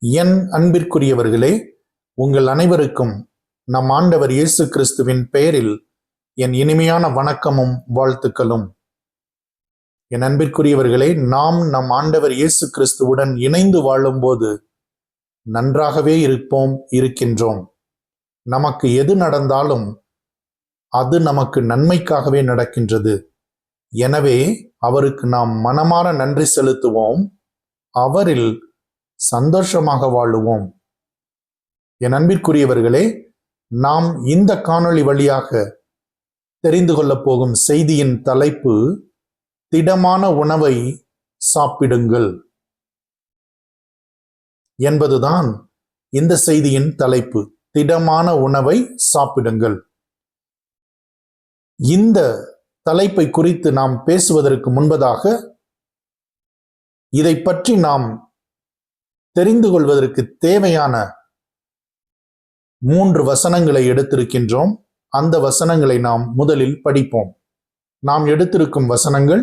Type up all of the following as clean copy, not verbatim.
என் அன்பிற்குரியவர்களே, உங்கள் அனைவருக்கும் நம் ஆண்டவர் இயேசு கிறிஸ்துவின் பெயரில் என் இனிமையான வணக்கமும் வாழ்த்துக்களும். என் அன்பிற்குரியவர்களே, நாம் நம் ஆண்டவர் இயேசு கிறிஸ்துவுடன் இணைந்து வாழும்போது நன்றாகவே இருக்கின்றோம். நமக்கு எது நடந்தாலும் அது நமக்கு நன்மைக்காகவே நடக்கின்றது. எனவே அவருக்கு நாம் மனமார நன்றி செலுத்துவோம், அவரில் சந்தோஷமாக வாழுவோம். என் அன்பிற்குரியவர்களே, நாம் இந்த காணொளி வழியாக தெரிந்து கொள்ளப் போகும் செய்தியின் தலைப்பு திடமான உணவை சாப்பிடுங்கள் என்பதுதான் இந்த செய்தியின் தலைப்பு. திடமான உணவை சாப்பிடுங்கள். இந்த தலைப்பை குறித்து நாம் பேசுவதற்கு முன்பதாக இதை பற்றி நாம் தெரிந்து கொள்வதற்கு தேவையான 3 வசனங்களை எடுத்திருக்கின்றோம். அந்த வசனங்களை நாம் முதலில் படிப்போம். நாம் எடுத்திருக்கும் வசனங்கள்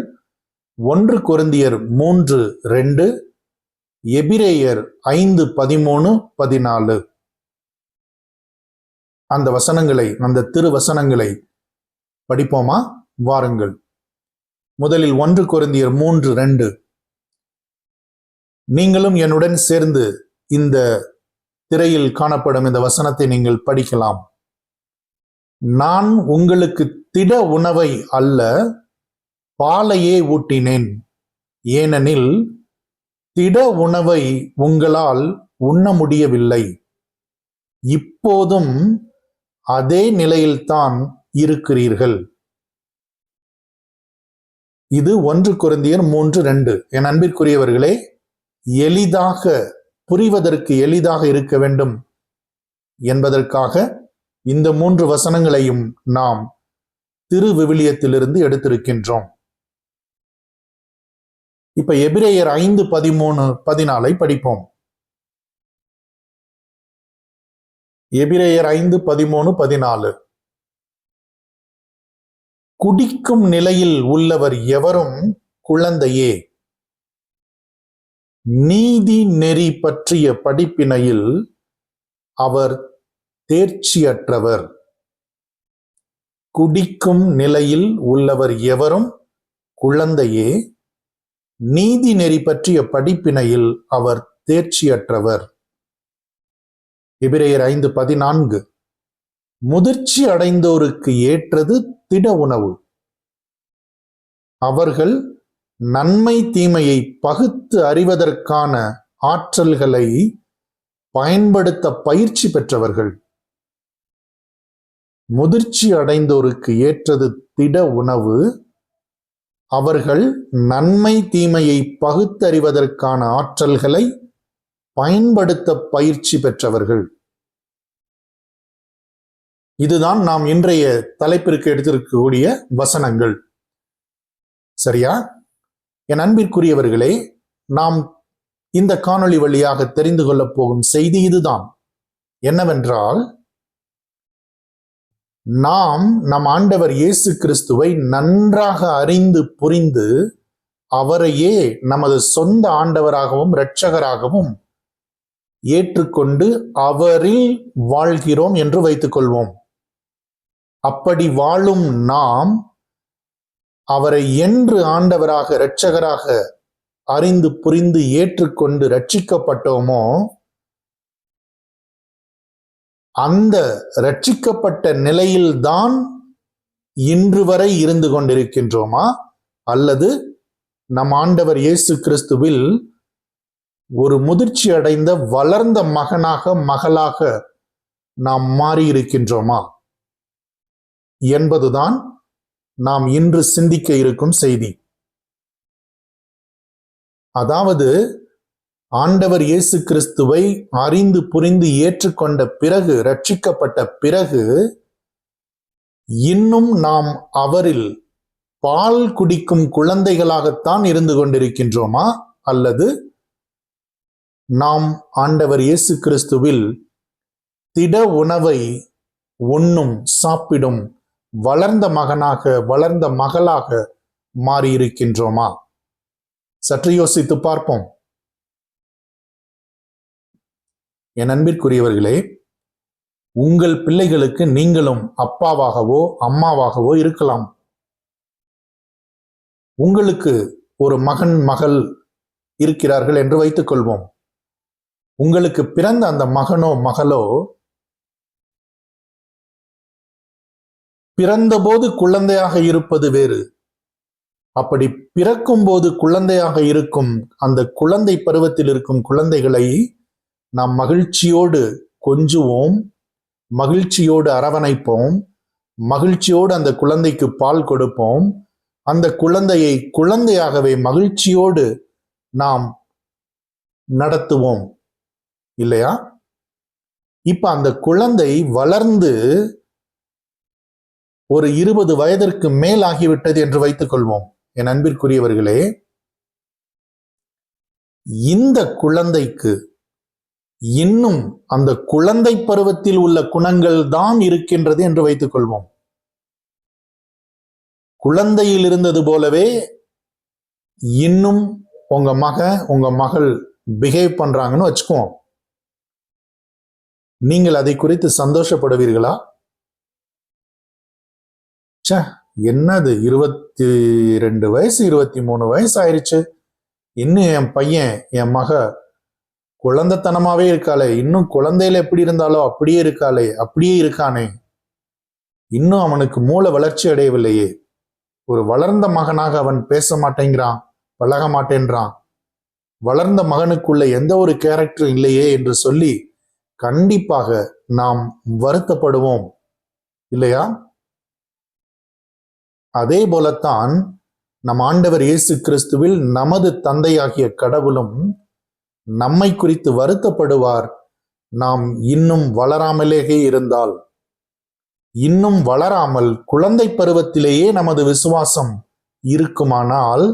1 கொரிந்தியர் 3:2, எபிரேயர் 5:13-14. அந்த வசனங்களை, அந்த திருவசனங்களை படிப்போமா? வாருங்கள். முதலில் 1 கொரிந்தியர் 3:2. நீங்களும் என்னுடன் சேர்ந்து இந்த திரையில் காணப்படும் இந்த வசனத்தை நீங்கள் படிக்கலாம். நான் உங்களுக்கு திட உணவை அல்ல, பாலையே ஊட்டினேன். ஏனெனில் திட உணவை உங்களால் உண்ண முடியவில்லை. இப்போதும் அதே நிலையில்தான் இருக்கிறீர்கள். இது 1 கொரிந்தியர் 3:2. என் அன்பிற்குரியவர்களே, எளிதாக புரிவதற்கு எளிதாக இருக்க வேண்டும் என்பதற்காக இந்த 3 வசனங்களையும் நாம் திரு விவிலியத்திலிருந்து எடுத்திருக்கின்றோம். இப்ப எபிரேயர் 5:13-14 படிப்போம். எபிரேயர் 5:13-14. குடிக்கும் நிலையில் உள்ளவர் எவரும் குழந்தையே, நீதி நெறி பற்றிய படிப்பினையில் அவர் தேர்ச்சியற்றவர். குடிக்கும் நிலையில் உள்ளவர் எவரும் குழந்தையே, நீதி நெறி பற்றிய படிப்பினையில் அவர் தேர்ச்சியற்றவர். எபிரேயர் 5:14. முதிர்ச்சி அடைந்தோருக்கு ஏற்றது திட உணவு. அவர்கள் நன்மை தீமையை பகுத்து அறிவதற்கான ஆற்றல்களை பயன்படுத்த பயிற்சி பெற்றவர்கள். முதிர்ச்சி அடைந்தோருக்கு ஏற்றது திட உணவு. அவர்கள் நன்மை தீமையை பகுத்தறிவதற்கான ஆற்றல்களை பயன்படுத்த பயிற்சி பெற்றவர்கள். இதுதான் நாம் இன்றைய தலைப்பிற்கு எடுத்திருக்கக்கூடிய வசனங்கள். சரியா? என் அன்பிற்குரியவர்களே, நாம் இந்த காணொளி வழியாக தெரிந்து கொள்ளப் போகும் செய்தி இதுதான். என்னவென்றால், நாம் நம் ஆண்டவர் இயேசு கிறிஸ்துவை நன்றாக அறிந்து புரிந்து அவரையே நமது சொந்த ஆண்டவராகவும் இரட்சகராகவும் ஏற்றுக்கொண்டு அவரில் வாழ்கிறோம் என்று வைத்துக் கொள்வோம். அப்படி வாழும் நாம் அவரை என்று ஆண்டவராக இரட்சகராக அறிந்து புரிந்து ஏற்றுக்கொண்டு ரட்சிக்கப்பட்டோமோ, அந்த ரட்சிக்கப்பட்ட நிலையில்தான் இன்று வரை இருந்து கொண்டிருக்கின்றோமா? அல்லது நம் ஆண்டவர் இயேசு கிறிஸ்துவில் ஒரு முதிர்ச்சி அடைந்த வளர்ந்த மகனாக மகளாக நாம் மாறி இருக்கின்றோமா என்பதுதான் நாம் இன்று சிந்திக்க இருக்கும் செய்தி. அதாவது, ஆண்டவர் இயேசு கிறிஸ்துவை அறிந்து புரிந்து ஏற்றுக்கொண்ட பிறகு, ரட்சிக்கப்பட்ட பிறகு, இன்னும் நாம் அவரில் பால் குடிக்கும் குழந்தைகளாகத்தான் இருந்து கொண்டிருக்கின்றோமா? அல்லது நாம் ஆண்டவர் இயேசு கிறிஸ்துவில் திட உணவை உண்ணும், சாப்பிடும் வளர்ந்த மகனாக வளர்ந்த மகளாக மாறியிருக்கின்றோமா? சற்று யோசித்து பார்ப்போம். என் அன்பிற்குரியவர்களே, உங்கள் பிள்ளைகளுக்கு நீங்களும் அப்பாவாகவோ அம்மாவாகவோ இருக்கலாம். உங்களுக்கு ஒரு மகன் மகள் இருக்கிறார்கள் என்று வைத்துக் கொள்வோம். உங்களுக்கு பிறந்த அந்த மகனோ மகளோ பிறந்தபோது குழந்தையாக இருப்பது வேறு. அப்படி பிறக்கும் போது குழந்தையாக இருக்கும் அந்த குழந்தை பருவத்தில் இருக்கும் குழந்தைகளை நாம் மகிழ்ச்சியோடு கொஞ்சுவோம், மகிழ்ச்சியோடு அரவணைப்போம், மகிழ்ச்சியோடு அந்த குழந்தைக்கு பால் கொடுப்போம். அந்த குழந்தையை குழந்தையாகவே மகிழ்ச்சியோடு நாம் நடத்துவோம் இல்லையா? இப்ப அந்த குழந்தை வளர்ந்து ஒரு 20 வயதிற்கு மேல் ஆகிவிட்டது என்று வைத்துக் கொள்வோம். என் அன்பிற்குரியவர்களே, இந்த குழந்தைக்கு இன்னும் அந்த குழந்தை பருவத்தில் உள்ள குணங்கள் தான் இருக்கின்றது என்று வைத்துக் கொள்வோம். குழந்தையில் இருந்தது போலவே இன்னும் உங்க உங்க மகள் பிஹேவ் பண்றாங்கன்னு வச்சுக்குவோம். நீங்கள் அதை குறித்து சந்தோஷப்படுவீர்களா? என்னது 22 வயசு 23 வயசு ஆயிடுச்சு, இன்னும் என் பையன் என் மக குழந்தைத்தனமாவே இருக்காளே, இன்னும் குழந்தையில எப்படி இருந்தாலோ அப்படியே இருக்காளே, அப்படியே இருக்கானே, இன்னும் அவனுக்கு மூளை வளர்ச்சி அடையவில்லையே, ஒரு வளர்ந்த மகனாக அவன் பேச மாட்டேங்கிறான், பழக மாட்டேன்றான், வளர்ந்த மகனுக்குள்ள எந்த ஒரு கேரக்டர் இல்லையே என்று சொல்லி கண்டிப்பாக நாம் வருத்தப்படுவோம் இல்லையா? அதே போலத்தான் நம் ஆண்டவர் இயேசு கிறிஸ்துவில் நமது தந்தையாகிய கடவுளும் நம்மை குறித்து வருத்தப்படுவார். நாம் இன்னும் வளராமலேயே இருந்தால், இன்னும் வளராமல் குழந்தை பருவத்திலேயே நமது விசுவாசம் இருக்குமானால்,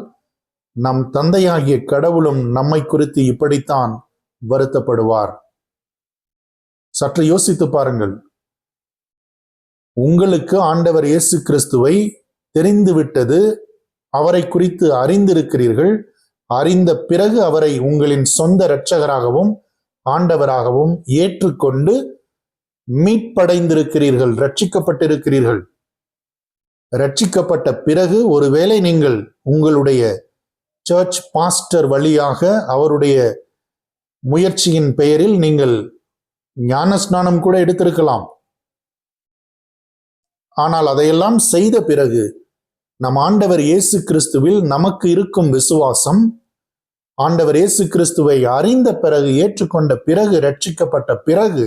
நம் தந்தையாகிய கடவுளும் நம்மை குறித்து இப்படித்தான் வருத்தப்படுவார். சற்று யோசித்து பாருங்கள். உங்களுக்கு ஆண்டவர் இயேசு கிறிஸ்துவை தெரிந்துவிட்டது, அவரை குறித்து அறிந்திருக்கிறீர்கள். அறிந்த பிறகு அவரை உங்களின் சொந்த இரட்சகராகவும் ஆண்டவராகவும் ஏற்றுக்கொண்டு மீட்படைந்திருக்கிறீர்கள், ரட்சிக்கப்பட்டிருக்கிறீர்கள். ரட்சிக்கப்பட்ட பிறகு ஒருவேளை நீங்கள் உங்களுடைய சர்ச் பாஸ்டர் வழியாக அவருடைய முயற்சியின் பெயரில் நீங்கள் ஞானஸ்நானம் கூட எடுத்திருக்கலாம். ஆனால் அதையெல்லாம் செய்த பிறகு நம் ஆண்டவர் இயேசு கிறிஸ்துவில் நமக்கு இருக்கும் விசுவாசம், ஆண்டவர் இயேசு கிறிஸ்துவை அறிந்த பிறகு, ஏற்றுக்கொண்ட பிறகு, ரட்சிக்கப்பட்ட பிறகு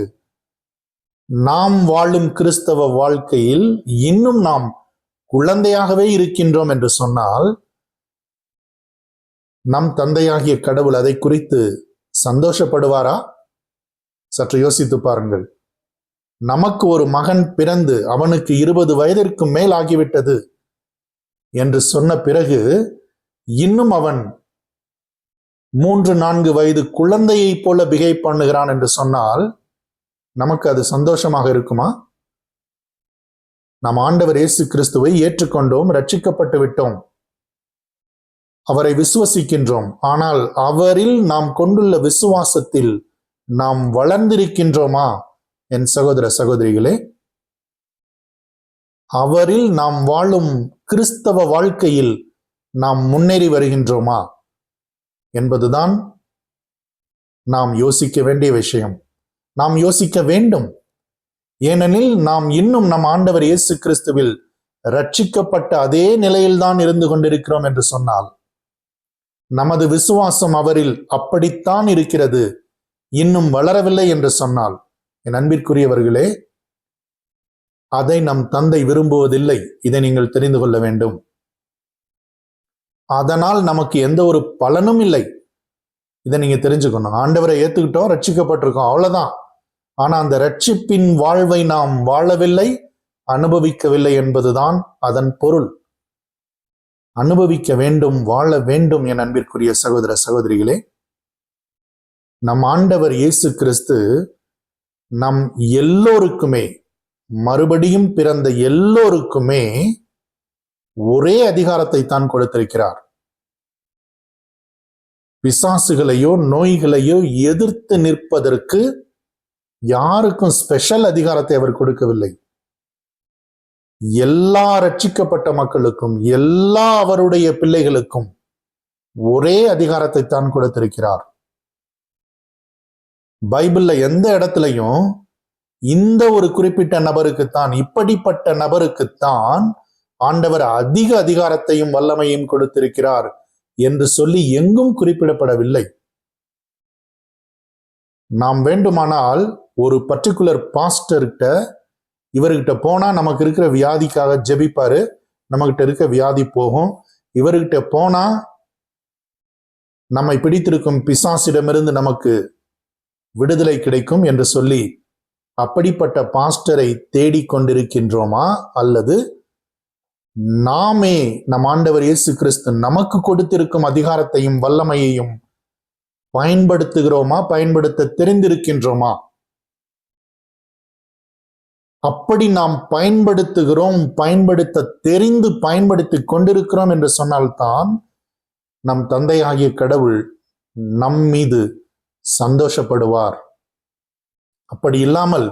நாம் வாழும் கிறிஸ்தவ வாழ்க்கையில் இன்னும் நாம் குழந்தையாகவே இருக்கின்றோம் என்று சொன்னால், நம் தந்தையாகிய கடவுள் அதை குறித்து சந்தோஷப்படுவாரா? சற்று யோசித்து பாருங்கள். நமக்கு ஒரு மகன் பிறந்து அவனுக்கு 20 வயதிற்கு மேல் ஆகிவிட்டது என்று சொன்ன பிறகு இன்னும் அவன் 3-4 வயது குழந்தையை போல பிஹேவ் பண்ணுகிறான் என்று சொன்னால் நமக்கு அது சந்தோஷமாக இருக்குமா? நாம் ஆண்டவர் இயேசு கிறிஸ்துவை ஏற்றுக்கொண்டோம், ரட்சிக்கப்பட்டு விட்டோம், அவரை விசுவசிக்கின்றோம். ஆனால் அவரில் நாம் கொண்டுள்ள விசுவாசத்தில் நாம் வளர்ந்திருக்கின்றோமா? என் சகோதர சகோதரிகளே, அவரில் நாம் வாழும் கிறிஸ்தவ வாழ்க்கையில் நாம் முன்னேறி வருகின்றோமா என்பதுதான் நாம் யோசிக்க வேண்டிய விஷயம். நாம் யோசிக்க வேண்டும். ஏனெனில் நாம் இன்னும் நம் ஆண்டவர் இயேசு கிறிஸ்துவில் ரட்சிக்கப்பட்ட அதே நிலையில்தான் இருந்து கொண்டிருக்கிறோம் என்று சொன்னால், நமது விசுவாசம் அவரில் அப்படித்தான் இருக்கிறது, இன்னும் வளரவில்லை என்று சொன்னால், என் அன்பிற்குரியவர்களே, அதை நம் தந்தை விரும்புவதில்லை. இதை நீங்கள் தெரிந்து கொள்ள வேண்டும். அதனால் நமக்கு எந்த ஒரு பலனும் இல்லை. இதை நீங்க தெரிஞ்சுக்கணும். ஆண்டவரை ஏத்துக்கிட்டோம், ரட்சிக்கப்பட்டிருக்கோம், அவ்வளவுதான். ஆனா அந்த ரட்சிப்பின் வாழ்வை நாம் வாழவில்லை, அனுபவிக்கவில்லை என்பதுதான் அதன் பொருள். அனுபவிக்க வேண்டும், வாழ வேண்டும். என் அன்பிற்குரிய சகோதர சகோதரிகளே, நம் ஆண்டவர் இயேசு கிறிஸ்து நம் எல்லோருக்குமே, மறுபடியும் பிறந்த எல்லோருக்குமே ஒரே அதிகாரத்தை தான் கொடுத்திருக்கிறார். பிசாசுகளையோ நோய்களையோ எதிர்த்து நிற்பதற்கு யாருக்கும் ஸ்பெஷல் அதிகாரத்தை அவர் கொடுக்கவில்லை. எல்லா ரட்சிக்கப்பட்ட மக்களுக்கும், எல்லா அவருடைய பிள்ளைகளுக்கும் ஒரே அதிகாரத்தை தான் கொடுத்திருக்கிறார். பைபிள்ல எந்த இடத்துலையும் இந்த ஒரு குறிப்பிட்ட நபருக்குத்தான், இப்படிப்பட்ட நபருக்குத்தான் ஆண்டவர் அதிக அதிகாரத்தையும் வல்லமையும் கொடுத்திருக்கிறார் என்று சொல்லி எங்கும் குறிப்பிடப்படவில்லை. நாம் வேண்டுமானால் ஒரு பர்டிகுலர் பாஸ்டர்கிட்ட, இவர்கிட்ட போனா நமக்கு இருக்கிற வியாதிக்காக ஜெபிப்பாரு, நம்மகிட்ட இருக்க வியாதி போகும். இவர்கிட்ட போனா நம்மை பிடித்திருக்கும் பிசாசிடமிருந்து நமக்கு விடுதலை கிடைக்கும் என்று சொல்லி அப்படிப்பட்ட பாஸ்டரை தேடிக்கொண்டிருக்கின்றோமா? அல்லது நாமே நம் ஆண்டவர் இயேசு கிறிஸ்து நமக்கு கொடுத்திருக்கும் அதிகாரத்தையும் வல்லமையையும் பயன்படுத்துகிறோமா? பயன்படுத்த தெரிந்திருக்கின்றோமா? அப்படி நாம் பயன்படுத்துகிறோம், பயன்படுத்த தெரிந்து பயன்படுத்தி கொண்டிருக்கிறோம் என்று சொன்னால்தான் நம் தந்தையாகிய கடவுள் நம் மீது சந்தோஷப்படுவார். அப்படி இல்லாமல்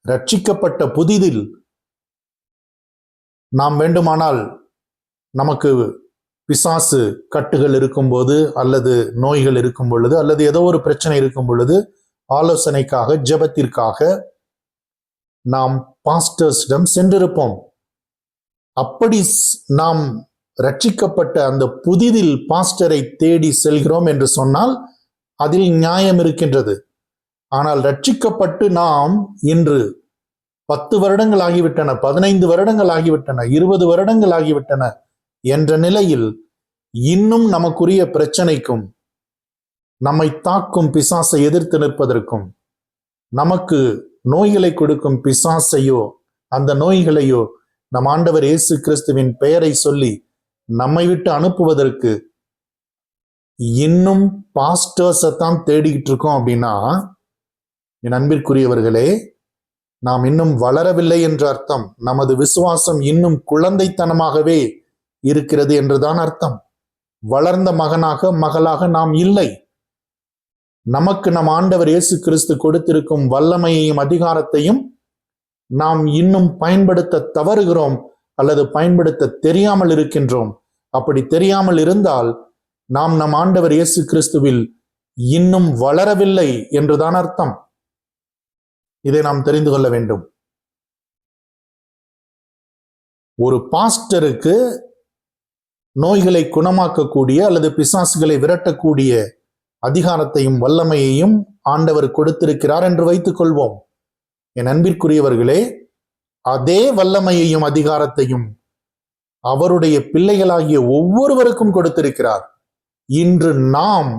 ரட்சிக்கப்பட்ட புதிதில் நாம் வேண்டுமானால் நமக்கு பிசாசு கட்டுகள் இருக்கும்போது, அல்லது நோய்கள் இருக்கும் பொழுது, அல்லது ஏதோ ஒரு பிரச்சனை இருக்கும் பொழுது ஆலோசனைக்காக, ஜெபத்திற்காக நாம் பாஸ்டர்ஸிடம் சென்றிருப்போம். அப்படி நாம் ரட்சிக்கப்பட்ட அந்த புதிதில் பாஸ்டரை தேடி செல்கிறோம் என்று சொன்னால் அதில் நியாயம் இருக்கின்றது. ஆனால் ரட்சிக்கப்பட்டு நாம் இன்று 10 வருடங்கள் ஆகிவிட்டன, 15 வருடங்கள் ஆகிவிட்டன, 20 வருடங்கள் ஆகிவிட்டன என்ற நிலையில் இன்னும் நமக்குரிய பிரச்சனைக்கும், நம்மை தாக்கும் பிசாசை எதிர்த்து நிற்பதற்கும், நமக்கு நோய்களை கொடுக்கும் பிசாசையோ அந்த நோய்களையோ நம் ஆண்டவர் இயேசு கிறிஸ்துவின் பெயரை சொல்லி நம்மை விட்டு அனுப்புவதற்கு இன்னும் பாஸ்டர்ஸை தான் தேடிக்கிட்டு இருக்கோம் அப்படின்னா, என் அன்பிற்குரியவர்களே, நாம் இன்னும் வளரவில்லை என்ற அர்த்தம். நமது விசுவாசம் இன்னும் குழந்தைத்தனமாகவே இருக்கிறது என்றுதான் அர்த்தம். வளர்ந்த மகனாக, மகளாக நாம் இல்லை. நமக்கு நம் ஆண்டவர் இயேசு கிறிஸ்து கொடுத்திருக்கும் வல்லமையையும் அதிகாரத்தையும் நாம் இன்னும் பயன்படுத்த தவறுகிறோம், அல்லது பயன்படுத்த தெரியாமல் இருக்கின்றோம். அப்படி தெரியாமல் இருந்தால் நாம் நம் ஆண்டவர் இயேசு கிறிஸ்துவில் இன்னும் வளரவில்லை என்றுதான் அர்த்தம். இதை நாம் தெரிந்து கொள்ள வேண்டும். ஒரு பாஸ்டருக்கு நோய்களை குணமாக்கக்கூடிய அல்லது பிசாசுகளை விரட்டக்கூடிய அதிகாரத்தையும் வல்லமையையும் ஆண்டவர் கொடுத்திருக்கிறார் என்று வைத்துக் கொள்வோம். என் அன்பிற்குரியவர்களே, அதே வல்லமையையும் அதிகாரத்தையும் அவருடைய பிள்ளைகளாகிய ஒவ்வொருவருக்கும் கொடுத்திருக்கிறார். இன்று நாம்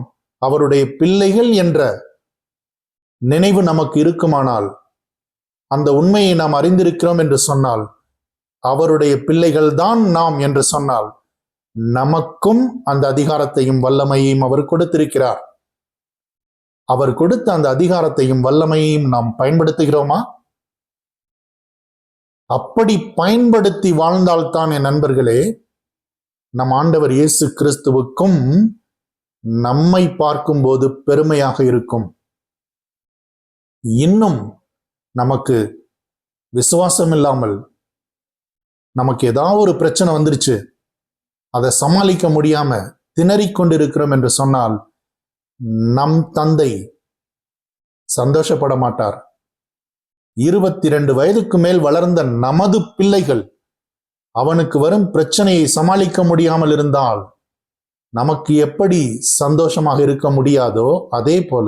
அவருடைய பிள்ளைகள் என்ற நினைவு நமக்கு இருக்குமானால், அந்த உண்மையை நாம் அறிந்திருக்கிறோம் என்று சொன்னால், அவருடைய பிள்ளைகள் தான் நாம் என்று சொன்னால், நமக்கும் அந்த அதிகாரத்தையும் வல்லமையையும் அவர் கொடுத்திருக்கிறார். அவர் கொடுத்த அந்த அதிகாரத்தையும் வல்லமையையும் நாம் பயன்படுத்துகிறோமா? அப்படி பயன்படுத்தி வாழ்ந்தால்தான் என் நண்பர்களே, நம் ஆண்டவர் இயேசு கிறிஸ்துவுக்கும் நம்மை பார்க்கும்போது பெருமையாக இருக்கும். இன்னும் நமக்கு விசுவாசம் இல்லாமல், நமக்கு ஏதாவது ஒரு பிரச்சனை வந்துருச்சு, அதை சமாளிக்க முடியாம திணறிக் கொண்டிருக்கிறோம் என்று சொன்னால் நம் தந்தை சந்தோஷப்பட மாட்டார். 22 வயதுக்கு மேல் வளர்ந்த நமது பிள்ளைகள் அவனுக்கு வரும் பிரச்சனையை சமாளிக்க முடியாமல் இருந்தால் நமக்கு எப்படி சந்தோஷமாக இருக்க முடியாதோ, அதே போல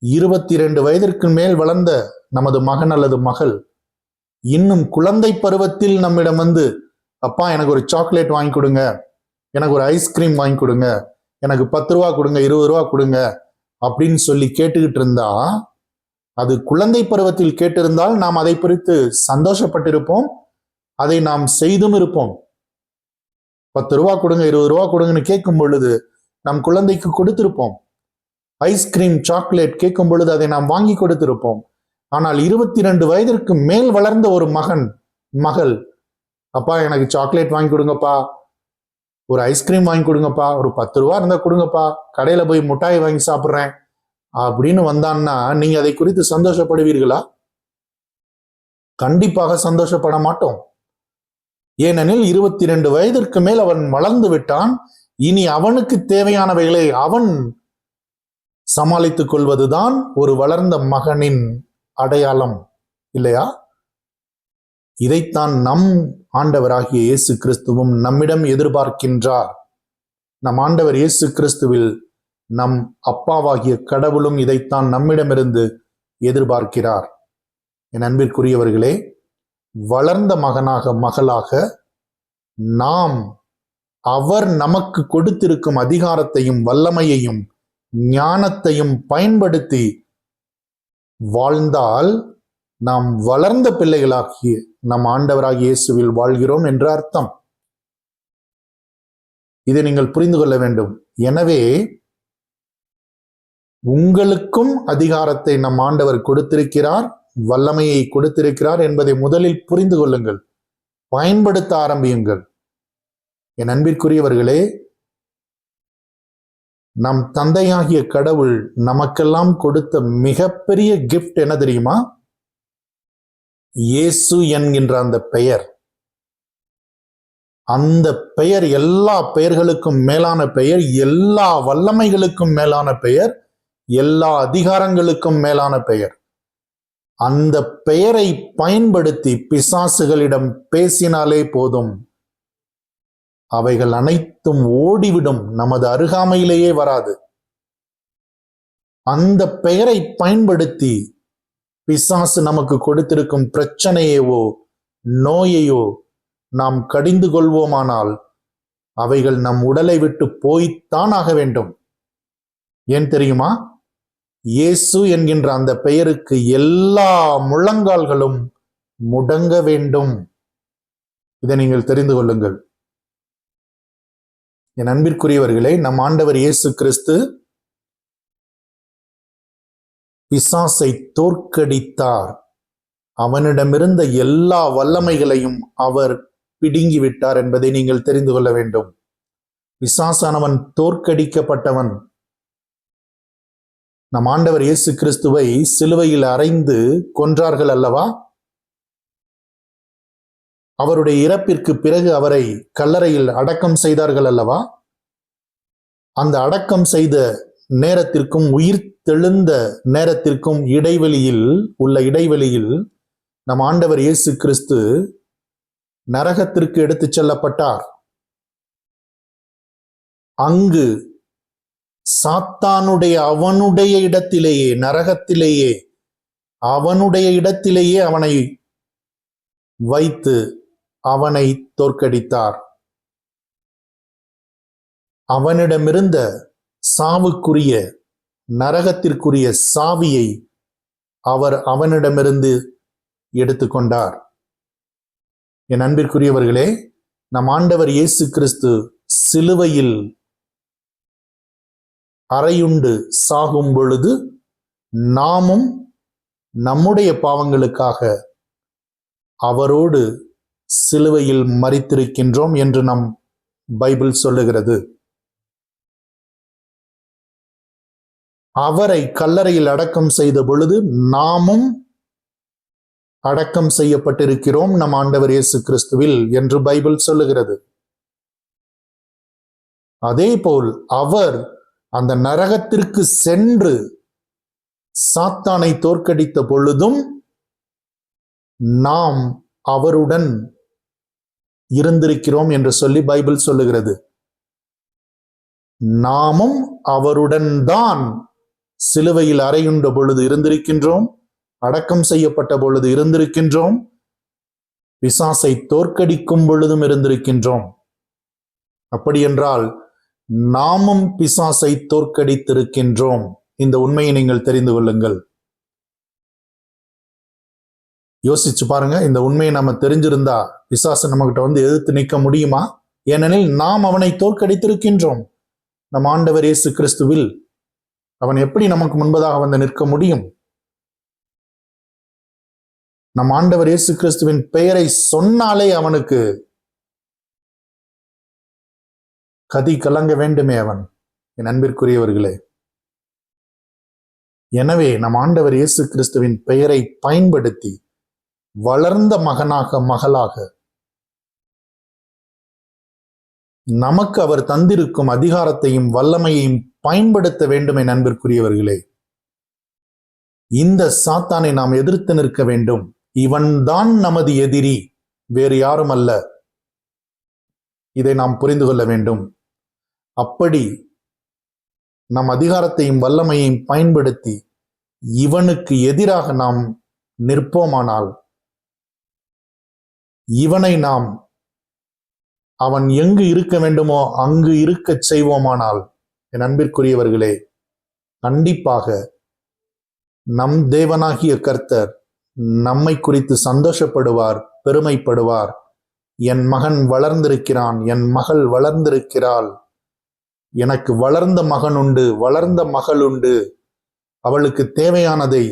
22 வயதிற்கு மேல் வளர்ந்த நமது மகன் அல்லது மகள் இன்னும் குழந்தை பருவத்தில் நம்மிடம் வந்து, அப்பா எனக்கு ஒரு சாக்லேட் வாங்கி கொடுங்க, எனக்கு ஒரு ஐஸ்கிரீம் வாங்கி கொடுங்க, எனக்கு 10 ரூபா கொடுங்க, 20 ரூபா கொடுங்க அப்படின்னு சொல்லி கேட்டுக்கிட்டு இருந்தா, அது குழந்தை பருவத்தில் கேட்டிருந்தால் நாம் அதை குறித்து சந்தோஷப்பட்டிருப்போம், அதை நாம் செய்தும் இருப்போம். 10 ரூபா கொடுங்க, 20 ரூபா கொடுங்கன்னு கேட்கும் பொழுது நம் குழந்தைக்கு கொடுத்திருப்போம். ஐஸ்கிரீம், சாக்லேட் கேட்கும் பொழுது அதை நாம் வாங்கி கொடுத்திருப்போம். ஆனால் 22 வயதிற்கு மேல் வளர்ந்த ஒரு மகன், மகள், அப்பா எனக்கு சாக்லேட் வாங்கி கொடுங்கப்பா, ஒரு ஐஸ்கிரீம் வாங்கி கொடுங்கப்பா, ஒரு 10 ரூபா இருந்தா கொடுங்கப்பா, கடையில போய் மிட்டாய் வாங்கி சாப்பிட்றேன் அப்படின்னு வந்தான்னா நீங்க அதை குறித்து சந்தோஷப்படுவீர்களா? கண்டிப்பாக சந்தோஷப்பட மாட்டோம். ஏனெனில் 22 வயதிற்கு மேல் அவன் வளர்ந்து விட்டான். இனி அவனுக்கு தேவையானவைகளை அவன் சமாளித்துக் கொள்வதுதான் ஒரு வளர்ந்த மகனின் அடையாளம், இல்லையா? இதைத்தான் நம் ஆண்டவராகிய இயேசு கிறிஸ்துவும் நம்மிடம் எதிர்பார்க்கின்றார். நம் ஆண்டவர் இயேசு கிறிஸ்துவில் நம் அப்பாவாகிய கடவுளும் இதைத்தான் நம்மிடமிருந்து எதிர்பார்க்கிறார். என் அன்பிற்குரியவர்களே, வளர்ந்த மகனாக மகளாக நாம் அவர் நமக்கு கொடுத்திருக்கும் அதிகாரத்தையும் வல்லமையையும் ஞானத்தையும் பயன்படுத்தி வாழ்ந்தால் நாம் வளர்ந்த பிள்ளைகளாகிய நம் ஆண்டவராகிய இயேசுவில் வாழ்கிறோம் என்று அர்த்தம். இதை நீங்கள் புரிந்து கொள்ள வேண்டும். எனவே உங்களுக்கும் அதிகாரத்தை நம் ஆண்டவர் கொடுத்திருக்கிறார், வல்லமையை கொடுத்திருக்கிறார் என்பதை முதலில் புரிந்து கொள்ளுங்கள், பயன்படுத்த ஆரம்பியுங்கள். என் அன்பிற்குரியவர்களே, நம் தந்தையாகிய கடவுள் நமக்கெல்லாம் கொடுத்த மிகப்பெரிய கிஃப்ட் என்ன தெரியுமா? இயேசு என்கின்ற அந்த பெயர். அந்த பெயர் எல்லா பெயர்களுக்கும் மேலான பெயர், எல்லா வல்லமைகளுக்கும் மேலான பெயர், எல்லா அதிகாரங்களுக்கும் மேலான பெயர். அந்த பெயரை பயன்படுத்தி பிசாசுகளிடம் பேசினாலே போதும், அவைகள் அனைத்தும் ஓடிவிடும், நமது அருகாமையிலேயே வராது. அந்த பெயரை பயன்படுத்தி பிசாசு நமக்கு கொடுத்திருக்கும் பிரச்சனையோ நோயையோ நாம் கடிந்து கொள்வோமானால் அவைகள் நம் உடலை விட்டு போய்த்தான் ஆக வேண்டும். ஏன் தெரியுமா? இயேசு என்கின்ற அந்த பெயருக்கு எல்லா முழங்கால்களும் முடங்க வேண்டும். இதை நீங்கள் தெரிந்து கொள்ளுங்கள். என் அன்பிற்குரியவர்களே, நம் ஆண்டவர் இயேசு கிறிஸ்து பிசாசை தோற்கடித்தார். அவனிடமிருந்த எல்லா வல்லமைகளையும் அவர் பிடுங்கிவிட்டார் என்பதை நீங்கள் தெரிந்து கொள்ள வேண்டும். பிசாசானவன் தோற்கடிக்கப்பட்டவன். நம் ஆண்டவர் இயேசு கிறிஸ்துவை சிலுவையில் அறைந்து கொன்றார்கள் அல்லவா? அவருடைய இறப்பிற்கு பிறகு அவரை கல்லறையில் அடக்கம் செய்தார்கள் அல்லவா? அந்த அடக்கம் செய்த நேரத்திற்கும் உயிர் தெழுந்த நேரத்திற்கும் இடைவெளியில் நம் ஆண்டவர் இயேசு கிறிஸ்து நரகத்திற்கு எடுத்துச் செல்லப்பட்டார். அங்கு சாத்தானுடைய அவனுடைய இடத்திலேயே, நரகத்திலேயே அவனுடைய இடத்திலேயே அவனை வைத்து அவனை தோற்கடித்தார். அவனிடமிருந்த சாவுக்குரிய, நரகத்திற்குரிய சாவியை அவர் அவனிடமிருந்து எடுத்துக்கொண்டார். என் அன்பிற்குரியவர்களே, நம் ஆண்டவர் இயேசு கிறிஸ்து சிலுவையில் அறையுண்டு சாகும் பொழுது நாமும் நம்முடைய பாவங்களுக்காக அவரோடு சிலுவையில் மரித்திருக்கின்றோம் என்று நம் பைபிள் சொல்லுகிறது. அவரை கல்லறையில் அடக்கம் செய்த பொழுது நாமும் அடக்கம் செய்யப்பட்டிருக்கிறோம் நம் ஆண்டவர் இயேசு கிறிஸ்துவில் என்று பைபிள் சொல்லுகிறது. அதேபோல் அவர் அந்த நரகத்திற்கு சென்று சாத்தானை தோற்கடித்த பொழுதும் நாம் அவருடன் இருந்திருக்கிறோம் என்று சொல்லி பைபிள் சொல்லுகிறது. நாமும் அவருடன் தான் சிலுவையில் அறையுண்ட பொழுது இருந்திருக்கின்றோம், அடக்கம் செய்யப்பட்ட பொழுது இருந்திருக்கின்றோம், பிசாசை தோற்கடிக்கும் பொழுதும் இருந்திருக்கின்றோம். அப்படி என்றால் நாமும் பிசாசை தோற்கடித்திருக்கின்றோம். இந்த உண்மையை நீங்கள் தெரிந்து கொள்ளுங்கள். யோசிச்சு பாருங்க, இந்த உண்மையை நம்ம தெரிஞ்சிருந்தா பிசாசு நம்மகிட்ட வந்து எதிர்த்து நிற்க முடியுமா? ஏனெனில் நாம் அவனை தோற்கடித்திருக்கின்றோம். நம் ஆண்டவர் இயேசு கிறிஸ்துவில் அவன் எப்படி நமக்கு முன்பதாக வந்து நிற்க முடியும்? நம் ஆண்டவர் இயேசு கிறிஸ்துவின் பெயரை சொன்னாலே அவனுக்கு கதி கலங்க வேண்டுமே அவன். என் அன்பிற்குரியவர்களே, எனவே நம் ஆண்டவர் இயேசு கிறிஸ்துவின் பெயரை பயன்படுத்தி வளர்ந்த மகனாக மகளாக நமக்கு அவர் தந்திருக்கும் அதிகாரத்தையும் வல்லமையையும் பயன்படுத்த வேண்டும் என் அன்பிற்குரியவர்களே. இந்த சாத்தானை நாம் எதிர்த்து நிற்க வேண்டும். இவன்தான் நமது எதிரி, வேறு யாரும் அல்ல. இதை நாம் புரிந்து கொள்ள வேண்டும். அப்படி நம் அதிகாரத்தையும் வல்லமையையும் பயன்படுத்தி இவனுக்கு எதிராக நாம் நிற்போமானால், இவனை நாம் அவன் எங்கு இருக்க வேண்டுமோ அங்கு இருக்கச் செய்வோமானால், என் அன்பிற்குரியவர்களே, கண்டிப்பாக நம் தேவனாகிய கர்த்தர் நம்மை குறித்து சந்தோஷப்படுவார், பெருமைப்படுவார். என் மகன் வளர்ந்திருக்கிறான், என் மகள் வளர்ந்திருக்கிறாள், எனக்கு வளர்ந்த மகன் உண்டு, வளர்ந்த மகள் உண்டு, அவளுக்கு தேவையானதை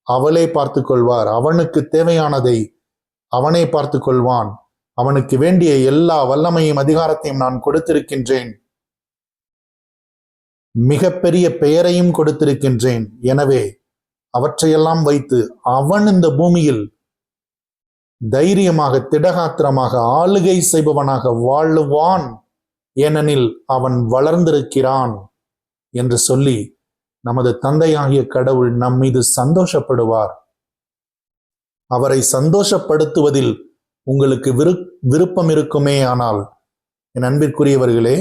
அவளே பார்த்து கொள்வார், அவனுக்கு தேவையானதை அவனே பார்த்து கொள்வான், அவனுக்கு வேண்டிய எல்லா வல்லமையும் அதிகாரத்தையும் நான் கொடுத்திருக்கின்றேன், மிகப்பெரிய பெயரையும் கொடுத்திருக்கின்றேன். எனவே அவற்றையெல்லாம் வைத்து அவன் இந்த பூமியில் தைரியமாக, திடகாத்திரமாக, ஆளுகை செய்பவனாக வாழுவான், ஏனெனில் அவன் வளர்ந்திருக்கிறான் என்று சொல்லி நமது தந்தையாகிய கடவுள் நம் மீது சந்தோஷப்படுவார். அவரை சந்தோஷப்படுத்துவதில் உங்களுக்கு விருப்பம் இருக்குமே ஆனால், என் அன்பிற்குரியவர்களே,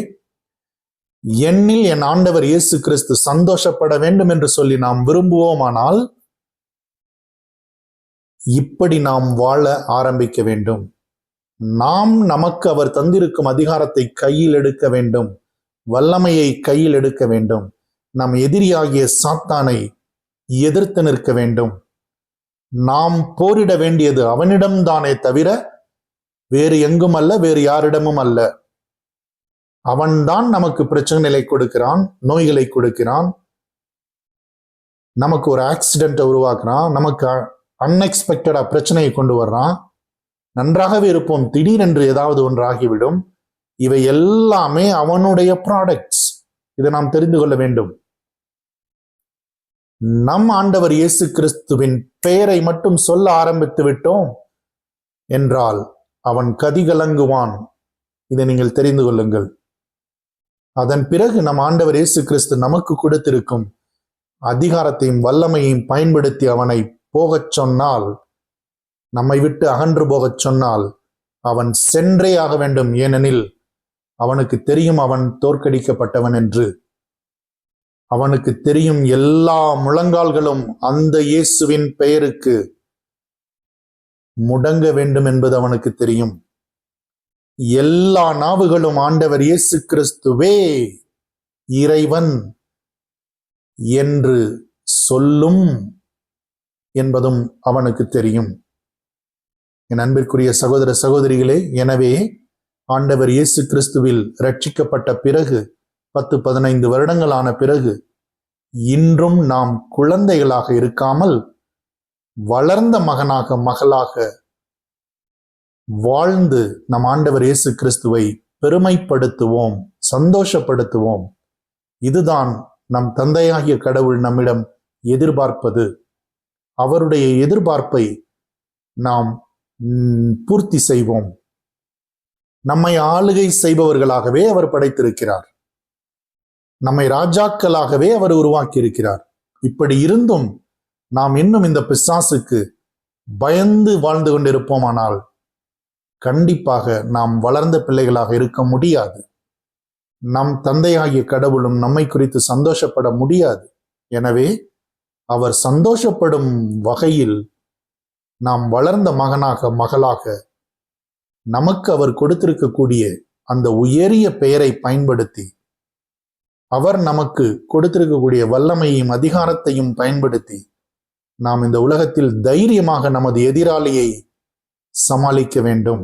என்னில் என் ஆண்டவர் இயேசு கிறிஸ்து சந்தோஷப்பட வேண்டும் என்று சொல்லி நாம் விரும்புவோமானால், இப்படி நாம் வாழ ஆரம்பிக்க வேண்டும். நாம் நமக்கு அவர் தந்திருக்கும் அதிகாரத்தை கையில் எடுக்க வேண்டும், வல்லமையை கையில் எடுக்க வேண்டும். நம் எதிரியாகிய சாத்தானை எதிர்த்து நிற்க வேண்டும். நாம் போரிட வேண்டியது அவனிடம்தானே தவிர வேறு எங்கும் அல்ல, வேறு யாரிடமும் அல்ல. அவன்தான் நமக்கு பிரச்சனைகளை கொடுக்கிறான், நோய்களை கொடுக்கிறான், நமக்கு ஒரு ஆக்சிடென்ட்டை உருவாக்குறான், நமக்கு அன்எக்ஸ்பெக்டடா பிரச்சனையை கொண்டு வர்றான். நன்றாகவே இருப்போம், திடீரென்று ஏதாவது ஒன்று ஆகிவிடும். இவை எல்லாமே அவனுடைய ப்ராடக்ட்ஸ். இதை நாம் தெரிந்து கொள்ள வேண்டும். நம் ஆண்டவர் இயேசு கிறிஸ்துவின் பெயரை மட்டும் சொல்ல ஆரம்பித்து விட்டோம் என்றால் அவன் கதிகலங்குவான். இதை நீங்கள் தெரிந்து கொள்ளுங்கள். அதன் பிறகு நம் ஆண்டவர் இயேசு கிறிஸ்து நமக்கு கொடுத்திருக்கும் அதிகாரத்தையும் வல்லமையையும் பயன்படுத்தி அவனை போகச் சொன்னால், நம்மை விட்டு அகன்று போகச் சொன்னால், அவன் சென்றே ஆக வேண்டும். ஏனெனில் அவனுக்கு தெரியும் அவன் தோற்கடிக்கப்பட்டவன் என்று. அவனுக்கு தெரியும் எல்லா முழங்கால்களும் அந்த இயேசுவின் பெயருக்கு முடங்க வேண்டும் என்பது அவனுக்கு தெரியும். எல்லா நாவுகளும் ஆண்டவர் இயேசு கிறிஸ்துவே இறைவன் என்று சொல்லும் என்பதும் அவனுக்கு தெரியும். என் அன்பிற்குரிய சகோதர சகோதரிகளே, எனவே ஆண்டவர் இயேசு கிறிஸ்துவில் ரட்சிக்கப்பட்ட பிறகு 10-15 வருடங்களான பிறகு இன்றும் நாம் குழந்தைகளாக இருக்காமல் வளர்ந்த மகனாக மகளாக வாழ்ந்து நம் ஆண்டவர் இயேசு கிறிஸ்துவை பெருமைப்படுத்துவோம், சந்தோஷப்படுத்துவோம். இதுதான் நம் தந்தையாகிய கடவுள் நம்மிடம் எதிர்பார்ப்பது. அவருடைய எதிர்பார்ப்பை நாம் பூர்த்தி செய்வோம். நம்மை ஆளுகை செய்பவர்களாகவே அவர் படைத்திருக்கிறார். நம்மை ராஜாக்களாகவே அவர் உருவாக்கி இருக்கிறார். இப்படி இருந்தும் நாம் இன்னும் இந்த பிசாசுக்கு பயந்து வாழ்ந்து கொண்டிருப்போமானால் கண்டிப்பாக நாம் வளர்ந்த பிள்ளைகளாக இருக்க முடியாது. நம் தந்தையாகிய கடவுளும் நம்மை குறித்து சந்தோஷப்பட முடியாது. எனவே அவர் சந்தோஷப்படும் வகையில் நாம் வளர்ந்த மகனாக மகளாக நமக்கு அவர் கொடுத்திருக்கக்கூடிய அந்த உயரிய பெயரை பயன்படுத்தி, அவர் நமக்கு கொடுத்திருக்கக்கூடிய வல்லமையையும் அதிகாரத்தையும் பயன்படுத்தி நாம் இந்த உலகத்தில் தைரியமாக நமது எதிராளியை சமாளிக்க வேண்டும்.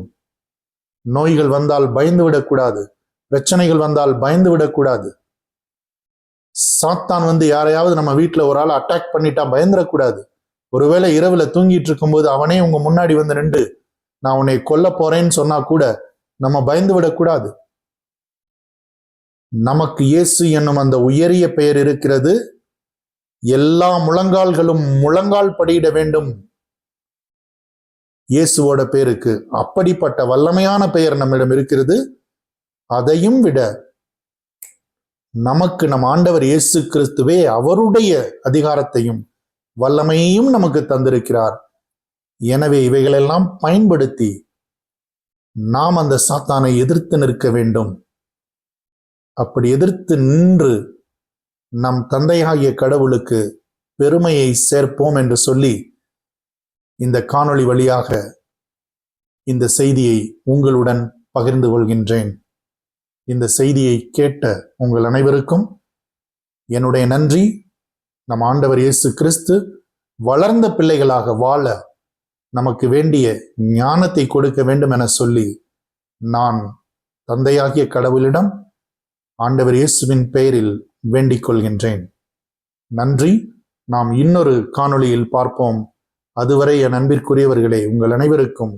நோய்கள் வந்தால் பயந்து விடக்கூடாது, பிரச்சனைகள் வந்தால் பயந்து விடக்கூடாது. சாத்தான் வந்து யாரையாவது நம்ம வீட்டில் ஒரு ஆள் அட்டாக் பண்ணிட்டா பயந்துடக்கூடாது. ஒருவேளை இரவுல தூங்கிட்டு இருக்கும்போது அவனே உங்க முன்னாடி வந்து நின்று நான் உன்னை கொல்ல போறேன்னு சொன்னா கூட நம்ம பயந்து விடக்கூடாது. நமக்கு இயேசு என்னும் அந்த உயரிய பெயர் இருக்கிறது. எல்லா முழங்கால்களும் முழங்கால் படியிட வேண்டும் இயேசுவோட பேருக்கு. அப்படிப்பட்ட வல்லமையான பெயர் நம்மிடம் இருக்கிறது. அதையும் விட நமக்கு நம் ஆண்டவர் இயேசு கிறிஸ்துவே அவருடைய அதிகாரத்தையும் வல்லமையையும் நமக்கு தந்திருக்கிறார். எனவே இவைகளெல்லாம் பயன்படுத்தி நாம் அந்த சாத்தானை எதிர்த்து நிற்க வேண்டும். அப்படி எதிர்த்து நின்று நம் தந்தையாகிய கடவுளுக்கு பெருமையை சேர்ப்போம் என்று சொல்லி இந்த காணொளி வழியாக இந்த செய்தியை உங்களுடன் பகிர்ந்து கொள்கின்றேன். இந்த செய்தியை கேட்ட உங்கள் அனைவருக்கும் என்னுடைய நன்றி. நம் ஆண்டவர் இயேசு கிறிஸ்து வளர்ந்த பிள்ளைகளாக வாழ நமக்கு வேண்டிய ஞானத்தை கொடுக்க வேண்டும் என சொல்லி நான் தந்தையாகிய கடவுளிடம் ஆண்டவர் இயேசுவின் பெயரில் வேண்டிக் கொள்கின்றேன். நன்றி. நாம் இன்னொரு காணொளியில் பார்ப்போம். அதுவரை என் அன்பிற்குரியவர்களே, உங்கள் அனைவருக்கும்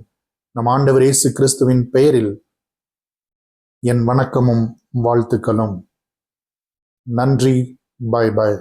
நம் ஆண்டவர் இயேசு கிறிஸ்துவின் பெயரில் என் வணக்கமும் வாழ்த்துக்களும். நன்றி. பாய் பாய்.